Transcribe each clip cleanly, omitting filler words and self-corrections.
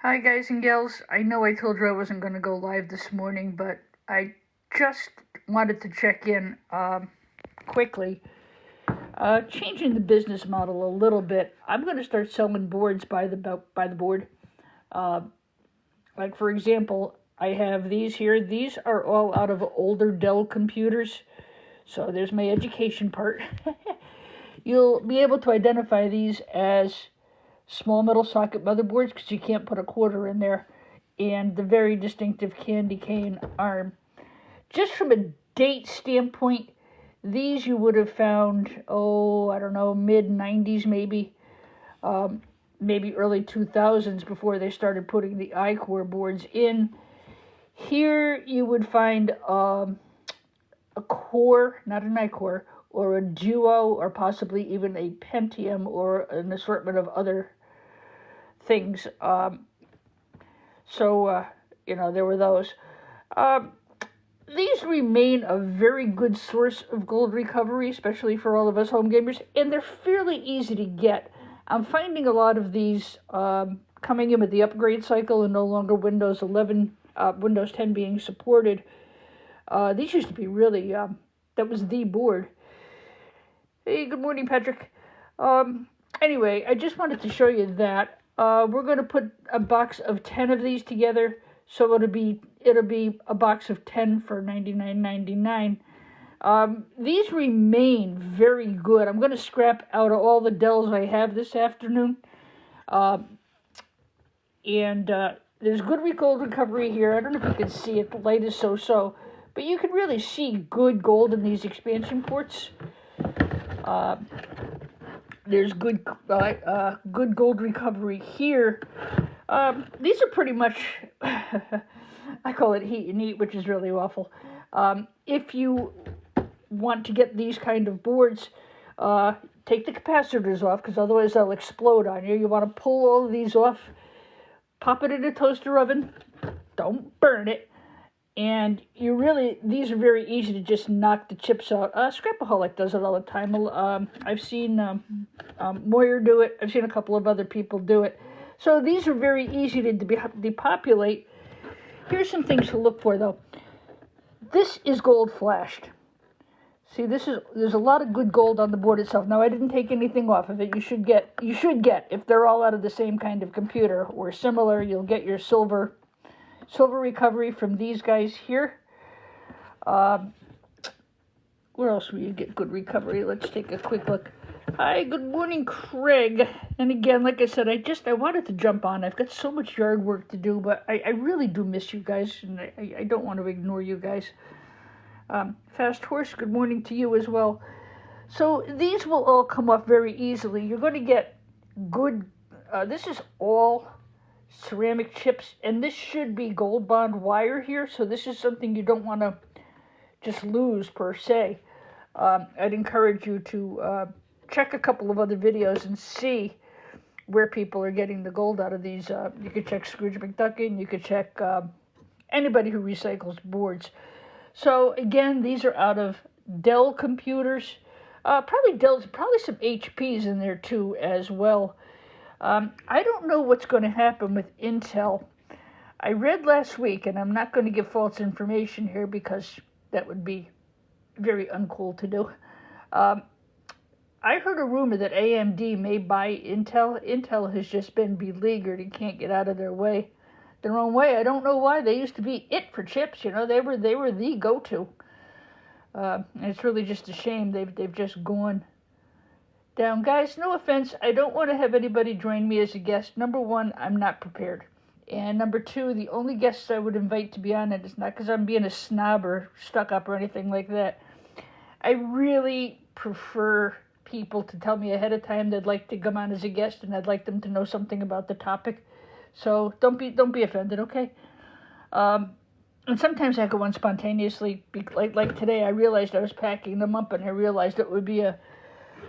Hi, guys and gals. I know I told you I wasn't going to go live this morning, but I just wanted to check in quickly. Changing the business model a little bit. I'm going to start selling boards by the board. Uh, like for example, I have these here. These are all out of older Dell computers. So there's my education part. You'll be able to identify these as small metal socket motherboards because you can't put a quarter in there, and the very distinctive candy cane arm. Just from a date standpoint, these you would have found, I don't know, mid 90s maybe, maybe early 2000s before they started putting the iCore boards in. Here you would find a core, not an iCore, or a Duo, or possibly even a Pentium, or an assortment of other things. There were those. Um, these remain a very good source of gold recovery, especially for all of us home gamers, and they're fairly easy to get. I'm finding a lot of these coming in with the upgrade cycle and no longer Windows 11, Windows 10 being supported. These used to be really, that was the board. Hey, good morning, Patrick. Anyway, I just wanted to show you that. We're going to put a box of 10 of these together, so it'll be a box of 10 for $99.99. These remain very good. I'm going to scrap out all the Dells I have this afternoon. And there's good gold recovery here. I don't know if you can see it. The light is so-so. But you can really see good gold in these expansion ports. There's good gold recovery here. These are pretty much, I call it heat and eat, which is really awful. If you want to get these kind of boards, take the capacitors off, because otherwise they'll explode on you. You want to pull all of these off, pop it in a toaster oven, don't burn it, and these are very easy to just knock the chips out. Scrapaholic does it all the time. I've seen Moyer do it. I've seen a couple of other people do it. So these are very easy to depopulate. Here's some things to look for, though. This is gold flashed. See, there's a lot of good gold on the board itself. Now, I didn't take anything off of it. You should get, if they're all out of the same kind of computer or similar, you'll get your silver recovery from these guys here. Where else will you get good recovery? Let's take a quick look. Hi, good morning, Craig. And again, like I said, I wanted to jump on. I've got so much yard work to do, but I really do miss you guys, and I don't want to ignore you guys. Fast Horse, good morning to you as well. So these will all come off very easily. You're going to get good, this is all ceramic chips, and this should be gold bond wire here, so this is something you don't want to just lose per se. I'd encourage you to check a couple of other videos and see where people are getting the gold out of these. You could check Scrooge McDuck, and you could check anybody who recycles boards. So again, these are out of Dell computers. Probably some HPs in there too as well. I don't know what's going to happen with Intel. I read last week, and I'm not going to give false information here because that would be very uncool to do. I heard a rumor that AMD may buy Intel. Intel has just been beleaguered and can't get out of their own way. I don't know why. They used to be it for chips. They were the go-to. And it's really just a shame they've just gone down. Guys, no offense, I don't want to have anybody join me as a guest. Number one, I'm not prepared. And number two, the only guests I would invite to be on it is not because I'm being a snob or stuck up or anything like that. I really prefer people to tell me ahead of time they'd like to come on as a guest, and I'd like them to know something about the topic. So don't be offended, okay? And sometimes I go on spontaneously, like today. I realized I was packing them up, and I realized it would be a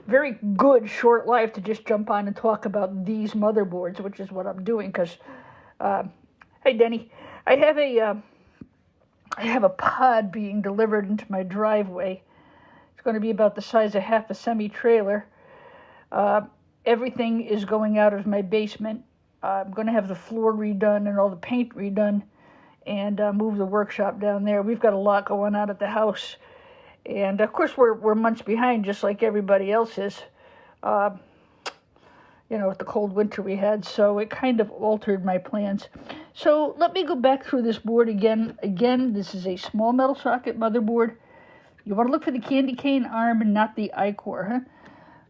very good short life to just jump on and talk about these motherboards, which is what I'm doing. Because, hey Denny, I have a pod being delivered into my driveway. It's going to be about the size of half a semi-trailer. Everything is going out of my basement. I'm going to have the floor redone and all the paint redone, and move the workshop down there. We've got a lot going on at the house, and of course we're months behind, just like everybody else is. You know, with the cold winter we had, so it kind of altered my plans. So let me go back through this board again. Again, this is a small metal socket motherboard. You want to look for the candy cane arm and not the I-core, huh?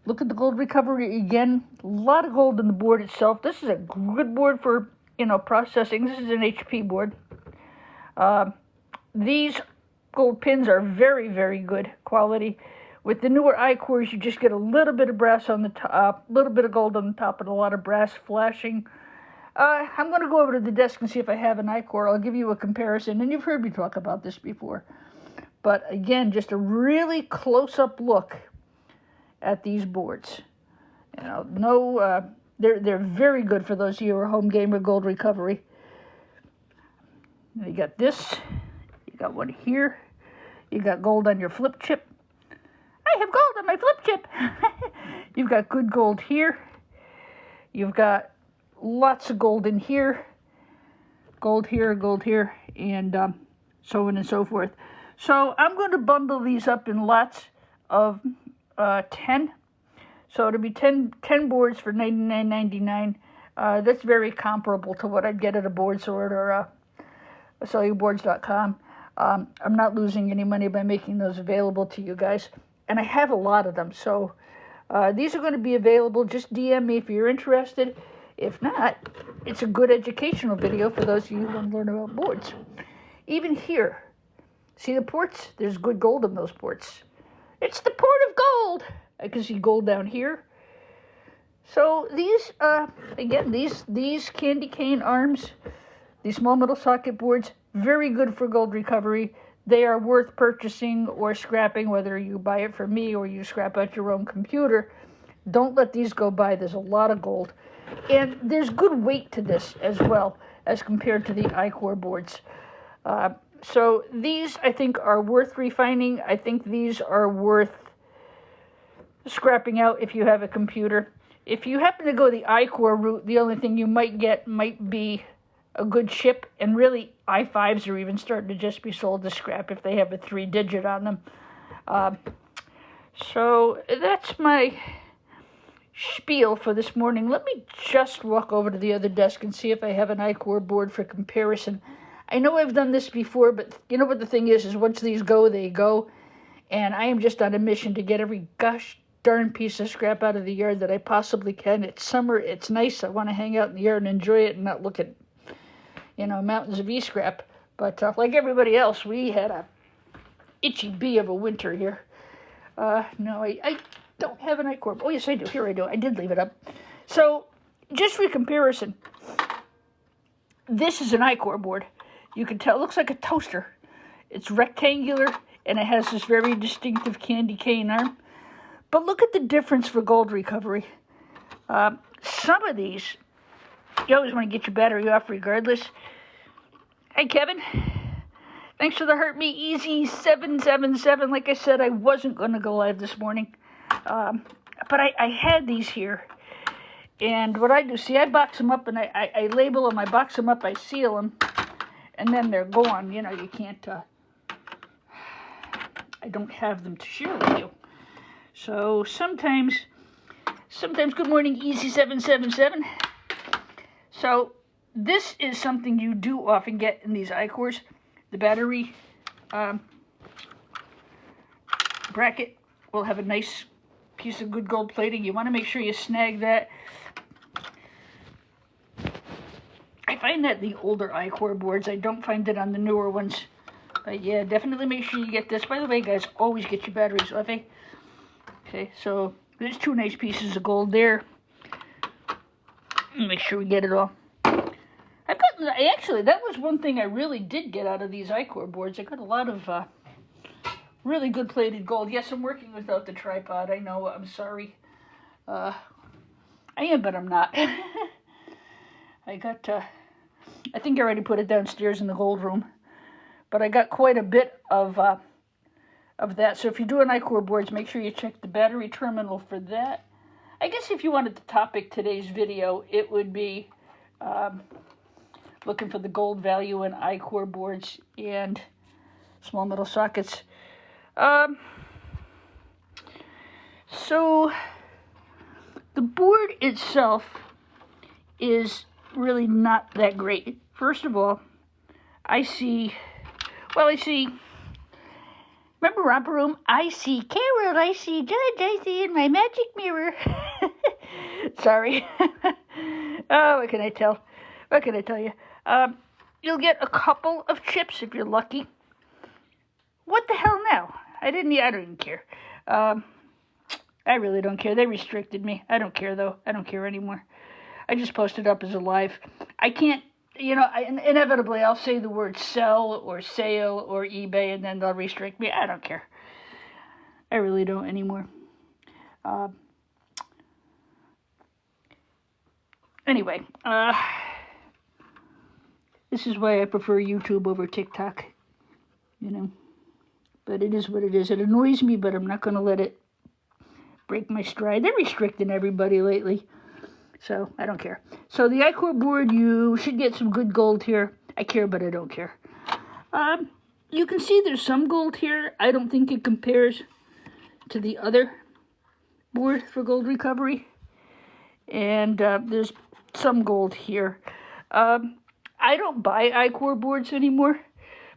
Look at the gold recovery again. A lot of gold in the board itself. This is a good board for, you know, processing. This is an HP board. These gold pins are very, very good quality. With the newer I-cores, you just get a little bit of brass on the top, a little bit of gold on the top, and a lot of brass flashing. I'm going to go over to the desk and see if I have an I-core. I'll give you a comparison, and you've heard me talk about this before. But again, just a really close-up look at these boards. You know, they're very good for those of you who are home gamer gold recovery. You got this. You got one here. You got gold on your flip chip. I have gold on my flip chip. You've got good gold here. You've got lots of gold in here. Gold here, and so on and so forth. So I'm going to bundle these up in lots of 10. So it'll be 10 boards for $99.99. That's very comparable to what I'd get at a board sort or cellularboards.com. I'm not losing any money by making those available to you guys. And I have a lot of them, so these are going to be available. Just DM me if you're interested. If not, it's a good educational video for those of you who want to learn about boards. Even here, see the ports? There's good gold in those ports. It's the port of gold. I can see gold down here. So these, again, these candy cane arms, these small metal socket boards, very good for gold recovery. They are worth purchasing or scrapping, whether you buy it from me or you scrap out your own computer. Don't let these go by. There's a lot of gold. And there's good weight to this as well as compared to the I-core boards. So these, I think, are worth refining. I think these are worth scrapping out if you have a computer. If you happen to go the I-core route, the only thing you might get might be a good chip, and really i5s are even starting to just be sold to scrap if they have a 3-digit on them. So that's my spiel for this morning. Let me just walk over to the other desk and see if I have an I-core board for comparison. I know I've done this before, but you know what the thing is once these go, they go. And I am just on a mission to get every gosh darn piece of scrap out of the yard that I possibly can. It's summer, it's nice, I want to hang out in the yard and enjoy it and not look at, you know, mountains of e-scrap. But like everybody else, we had a itchy bee of a winter here. No, I don't have an I-core. Oh, yes, I do. Here I do. I did leave it up. So, just for comparison, this is an I-core board. You can tell it looks like a toaster. It's rectangular, and it has this very distinctive candy cane arm. But look at the difference for gold recovery. Some of these, you always want to get your battery off regardless. Hi, Kevin. Thanks for the Hurt Me Easy 777. Like I said, I wasn't going to go live this morning. But I had these here. And what I do, see, I box them up and I label them. I box them up, I seal them. And then they're gone. You know, you can't, I don't have them to share with you. So sometimes, good morning, Easy 777. So this is something you do often get in these I-cores. The battery bracket will have a nice piece of good gold plating. You want to make sure you snag that. I find that the older I-core boards, I don't find it on the newer ones. But yeah, definitely make sure you get this. By the way, guys, always get your batteries off, eh? Okay, so there's 2 nice pieces of gold there. Make sure we get it all. Actually, that was one thing I really did get out of these I-core boards. I got a lot of really good plated gold. Yes, I'm working without the tripod. I know, I'm sorry. I am, but I'm not. I got, I think I already put it downstairs in the gold room. But I got quite a bit of that. So if you're doing I-core boards, make sure you check the battery terminal for that. I guess if you wanted to topic today's video, it would be Looking for the gold value in I-core boards and small metal sockets. So the board itself is really not that great. First of all, I see, remember Romper Room? I see Carol, I see Judge, I see in my magic mirror. Sorry. Oh, what can I tell? What can I tell you? You'll get a couple of chips if you're lucky. What the hell now? I don't even care. I really don't care. They restricted me. I don't care, though. I don't care anymore. I just posted up as a live. I can't, inevitably I'll say the word sell or sale or eBay and then they'll restrict me. I don't care. I really don't anymore. Anyway, this is why I prefer YouTube over TikTok, But it is what it is. It annoys me, but I'm not going to let it break my stride. They're restricting everybody lately, so I don't care. So the I-core board, you should get some good gold here. I care, but I don't care. You can see there's some gold here. I don't think it compares to the other board for gold recovery. And there's some gold here. I don't buy I-core boards anymore,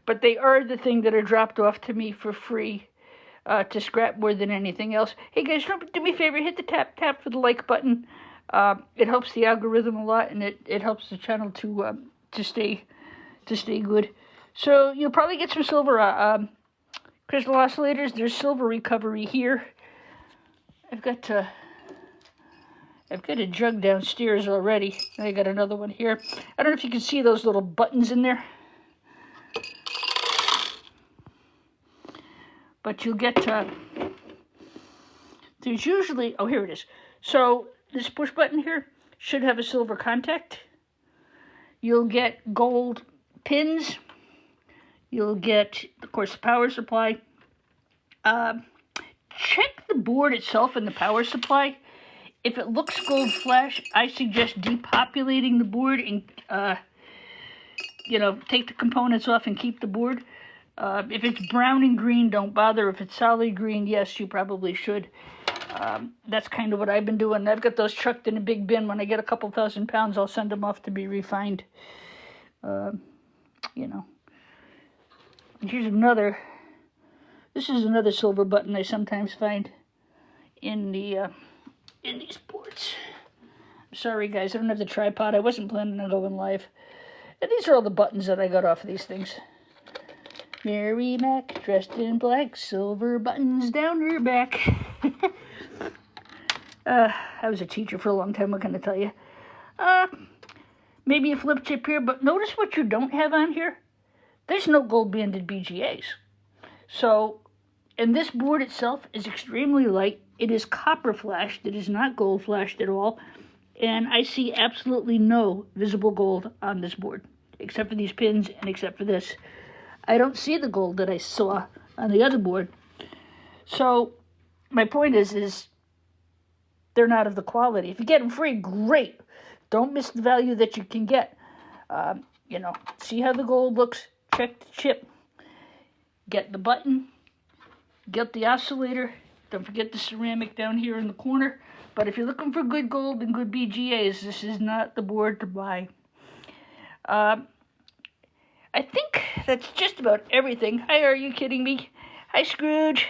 but they are the thing that are dropped off to me for free to scrap more than anything else. Hey guys, do me a favor, hit the tap for the like button. It helps the algorithm a lot, and it helps the channel to stay good. So you'll probably get some silver crystal oscillators. There's silver recovery here. I've got a jug downstairs already. I got another one here. I don't know if you can see those little buttons in there. But you'll get, there's usually, oh, here it is. So this push button here should have a silver contact. You'll get gold pins. You'll get, of course, the power supply. Check the board itself and the power supply. If it looks gold flash, I suggest depopulating the board and, take the components off and keep the board. If it's brown and green, don't bother. If it's solid green, yes, you probably should. That's kind of what I've been doing. I've got those chucked in a big bin. When I get a couple 1,000 pounds, I'll send them off to be refined. Here's another. This is another silver button I sometimes find in these boards. I'm sorry, guys. I don't have the tripod. I wasn't planning on going live. And these are all the buttons that I got off of these things. Mary Mac, dressed in black, silver buttons down her back. I was a teacher for a long time, what can I tell you? Maybe a flip chip here, but notice what you don't have on here. There's no gold-banded BGAs. So, and this board itself is extremely light. It is copper flashed. It is not gold flashed at all. And I see absolutely no visible gold on this board, except for these pins and except for this. I don't see the gold that I saw on the other board. So my point is they're not of the quality. If you get them free, great. Don't miss the value that you can get. See how the gold looks. Check the chip. Get the button. Get the oscillator. Don't forget the ceramic down here in the corner. But if you're looking for good gold and good BGAs, this is not the board to buy. I think that's just about everything. Hi, are you kidding me? Hi, Scrooge.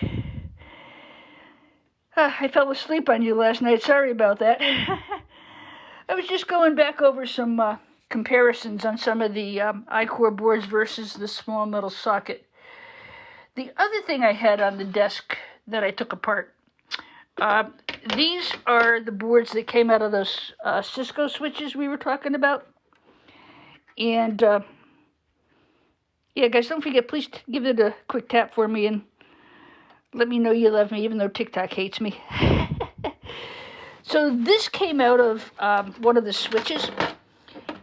I fell asleep on you last night. Sorry about that. I was just going back over some comparisons on some of the I-core boards versus the small metal socket. The other thing I had on the desk that I took apart, these are the boards that came out of those Cisco switches we were talking about. And yeah, guys, don't forget, please give it a quick tap for me and let me know you love me, even though TikTok hates me. So this came out of one of the switches,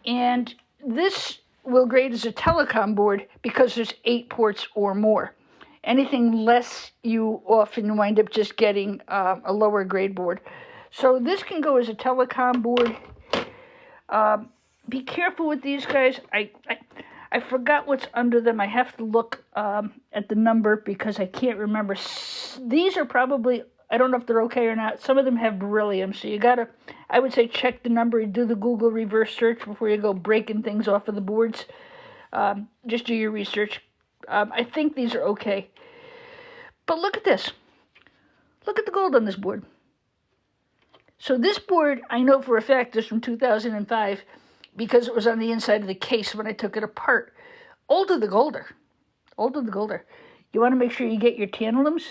and this will grade as a telecom board because there's 8 ports or more. Anything less, you often wind up just getting a lower grade board. So this can go as a telecom board. be careful with these guys. I forgot what's under them. I have to look at the number because I can't remember. These are probably, I don't know if they're okay or not. Some of them have beryllium, so you gotta, I would say check the number and do the Google reverse search before you go breaking things off of the boards. Just do your research. I think these are okay. But look at this. Look at the gold on this board. So this board, I know for a fact, is from 2005 because it was on the inside of the case when I took it apart. Older the golder. Older the golder. You want to make sure you get your tantalums.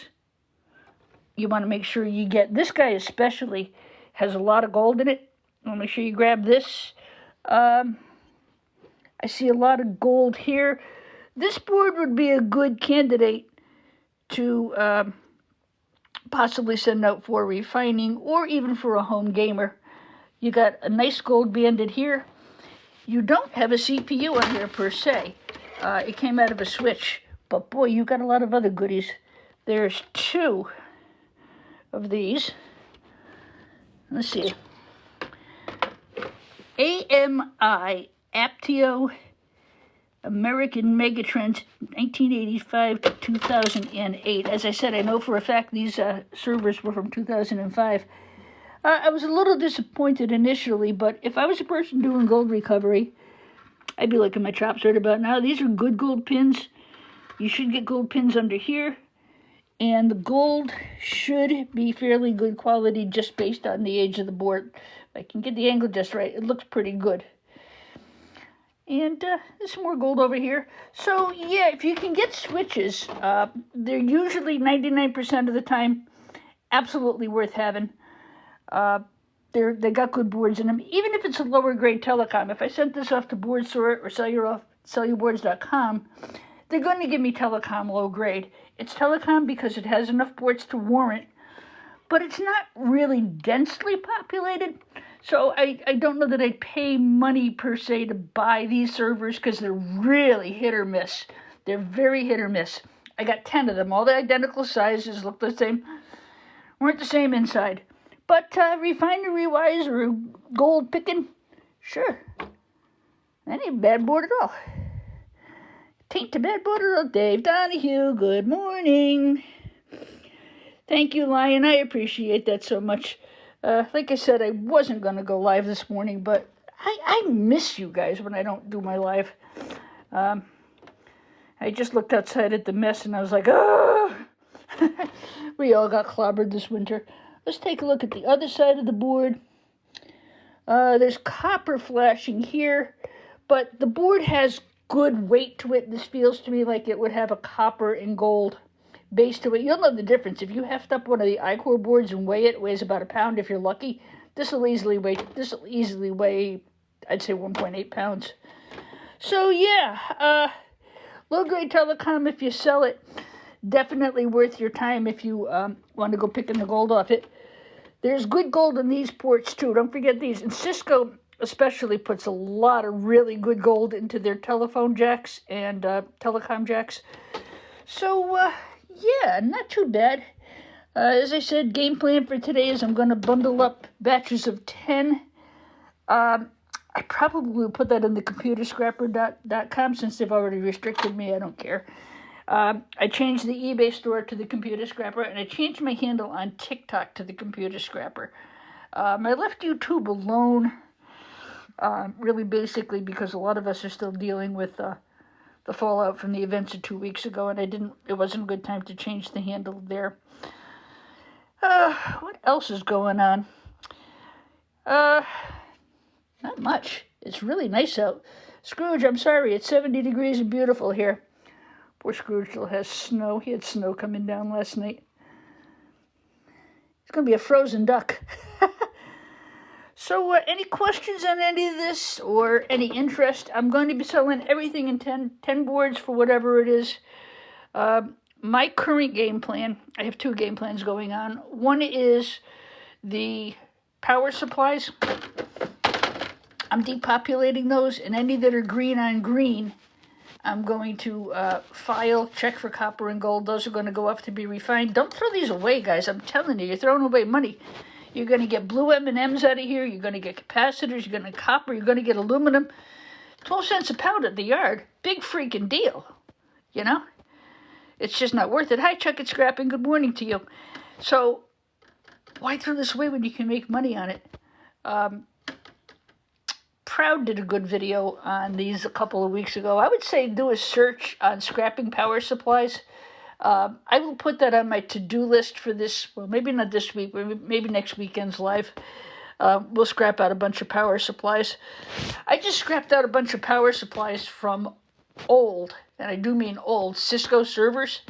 You want to make sure you get, this guy especially has a lot of gold in it. I'll make sure you grab this. I see a lot of gold here. This board would be a good candidate to possibly send out for refining or even for a home gamer. You got a nice gold banded here. You don't have a CPU on here per se. It came out of a switch, but boy, you got a lot of other goodies. There's two of these. Let's see. AMI Aptio American Megatrends 1985 to 2008. As I said, I know for a fact these servers were from 2005. I was a little disappointed initially, but if I was a person doing gold recovery, I'd be licking my chops right about now. These are good gold pins. You should get gold pins under here. And the gold should be fairly good quality just based on the age of the board. If I can get the angle just right, it looks pretty good. And there's some more gold over here. So, yeah, if you can get switches, they're usually 99% of the time absolutely worth having. They got good boards in them. Even if it's a lower grade telecom, if I sent this off to BoardSort or cellularboards.com, they're going to give me telecom low grade. It's telecom because it has enough ports to warrant, but it's not really densely populated. So I don't know that I'd pay money per se to buy these servers because they're really hit or miss. They're very hit or miss. I got 10 of them. All the identical sizes, look the same. Weren't the same inside. But refinery-wise or gold picking, sure. That ain't a bad board at all. Tain't a bad board at all. Dave Donahue, good morning. Thank you, Lion. I appreciate that so much. Like I said, I wasn't going to go live this morning, but I miss you guys when I don't do my live. I just looked outside at the mess and I was like, oh! We all got clobbered this winter. Let's take a look at the other side of the board. There's copper flashing here, but the board has good weight to it. This feels to me like it would have a copper and gold base to it. You'll know the difference. If you heft up one of the iCore boards and weigh it, weighs about a pound if you're lucky. This will easily weigh, I'd say 1.8 pounds. So yeah, low grade telecom if you sell it. Definitely worth your time if you want to go picking the gold off it. There's good gold in these ports too. Don't forget these. And Cisco especially puts a lot of really good gold into their telephone jacks and telecom jacks. So yeah, not too bad. As I said, game plan for today is I'm going to bundle up batches of 10. I probably will put that in the computerscrapper.com since they've already restricted me. I don't care. I changed the eBay store to the Computer Scrapper, and I changed my handle on TikTok to the Computer Scrapper. I left YouTube alone, really basically because a lot of us are still dealing with the fallout from the events of 2 weeks ago, and it wasn't a good time to change the handle there. What else is going on? Not much. It's really nice out. Scrooge, I'm sorry, it's 70 degrees and beautiful here. Poor Scrooge still has snow. He had snow coming down last night. It's going to be a frozen duck. So any questions on any of this or any interest? I'm going to be selling everything in 10 boards for whatever it is. My current game plan, I have 2 game plans going on. One is the power supplies. I'm depopulating those, and any that are green on green, I'm going to file, check for copper and gold. Those are going to go up to be refined. Don't throw these away, guys. I'm telling you, you're throwing away money. You're going to get blue M&Ms out of here. You're going to get capacitors. You're going to get copper. You're going to get aluminum. 12 cents a pound at the yard. Big freaking deal. You know? It's just not worth it. Hi, Chuck and Scrapping. Good morning to you. So, why throw this away when you can make money on it? Proud did a good video on these a couple of weeks ago. I would say do a search on scrapping power supplies. I will put that on my to-do list for this, well, maybe not this week, maybe next weekend's live. We'll scrap out a bunch of power supplies. I just scrapped out a bunch of power supplies from old, and I do mean old, Cisco servers.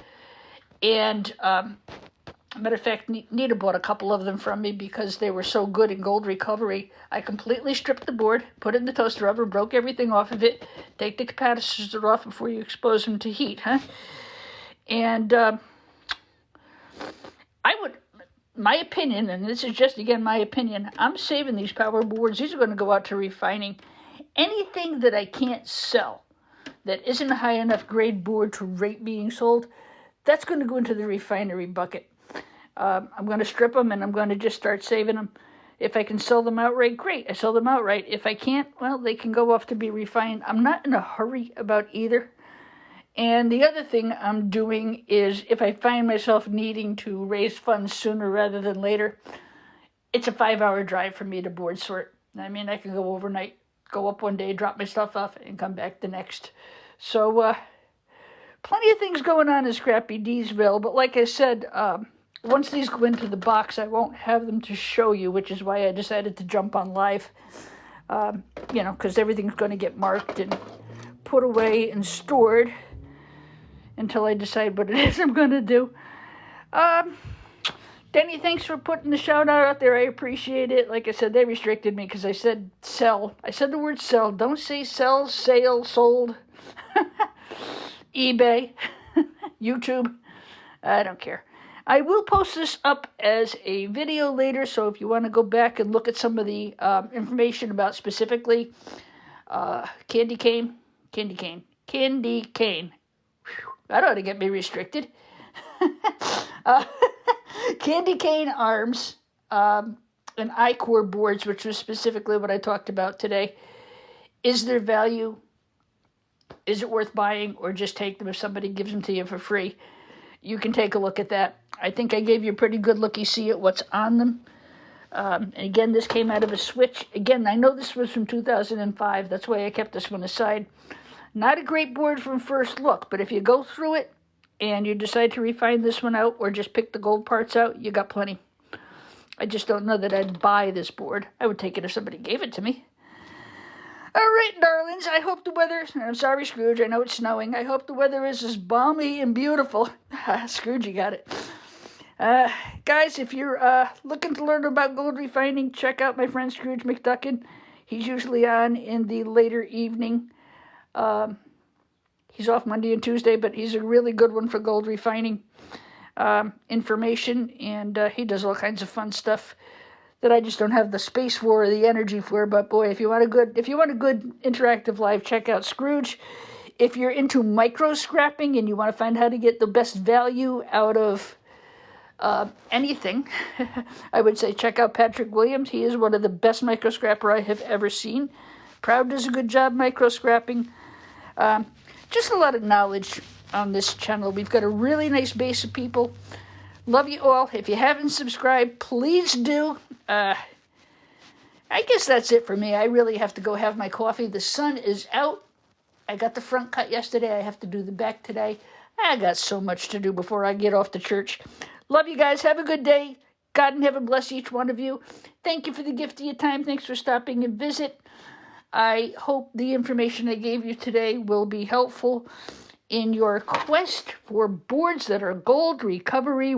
And, matter of fact, Nita bought a couple of them from me because they were so good in gold recovery. I completely stripped the board, put it in the toaster oven, broke everything off of it. Take the capacitors off before you expose them to heat, huh? And my opinion, and this is just, again, my opinion, I'm saving these power boards. These are going to go out to refining. Anything that I can't sell that isn't a high enough grade board to rate being sold, that's going to go into the refinery bucket. I'm going to strip them, and I'm going to just start saving them. If I can sell them outright, great. I sell them outright. If I can't, well, they can go off to be refined. I'm not in a hurry about either. And the other thing I'm doing is, if I find myself needing to raise funds sooner rather than later, it's a 5-hour drive for me to board sort. I mean, I can go overnight, go up one day, drop my stuff off, and come back the next. So, plenty of things going on in Scrappy Deesville. But like I said, once these go into the box, I won't have them to show you, which is why I decided to jump on live. You know, because everything's going to get marked and put away and stored until I decide what it is I'm going to do. Denny, thanks for putting the shout out there. I appreciate it. Like I said, they restricted me because I said sell. I said the word sell. Don't say sell, sale, sold. eBay, YouTube. I don't care. I will post this up as a video later, so if you want to go back and look at some of the information about specifically candy cane. That ought to get me restricted. Candy cane arms and I-core boards, which was specifically what I talked about today. Is there value? Is it worth buying, or just take them if somebody gives them to you for free? You can take a look at that. I think I gave you a pretty good looky-see at what's on them. And again, this came out of a switch. Again, I know this was from 2005. That's why I kept this one aside. Not a great board from first look, but if you go through it and you decide to refine this one out or just pick the gold parts out, you got plenty. I just don't know that I'd buy this board. I would take it if somebody gave it to me. All right, darlings, I hope the weather, I'm sorry, Scrooge, I know it's snowing. I hope the weather is as balmy and beautiful. Scrooge, you got it. Guys, if you're looking to learn about gold refining, check out my friend Scrooge McDuckin. He's usually on in the later evening. He's off Monday and Tuesday, but he's a really good one for gold refining information, and he does all kinds of fun stuff that I just don't have the space for or the energy for. But boy, if you want a good interactive live, check out Scrooge. If you're into micro scrapping and you want to find how to get the best value out of anything, I would say check out Patrick Williams. He is one of the best micro scrapper I have ever seen. Proud does a good job micro scrapping. Just a lot of knowledge on this channel. We've got a really nice base of people. Love you all. If you haven't subscribed, please do. I guess that's it for me. I really have to go have my coffee. The sun is out. I got the front cut yesterday. I have to do the back today. I got so much to do before I get off to church. Love you guys. Have a good day. God in heaven bless each one of you. Thank you for the gift of your time. Thanks for stopping and visit. I hope the information I gave you today will be helpful in your quest for boards that are gold recovery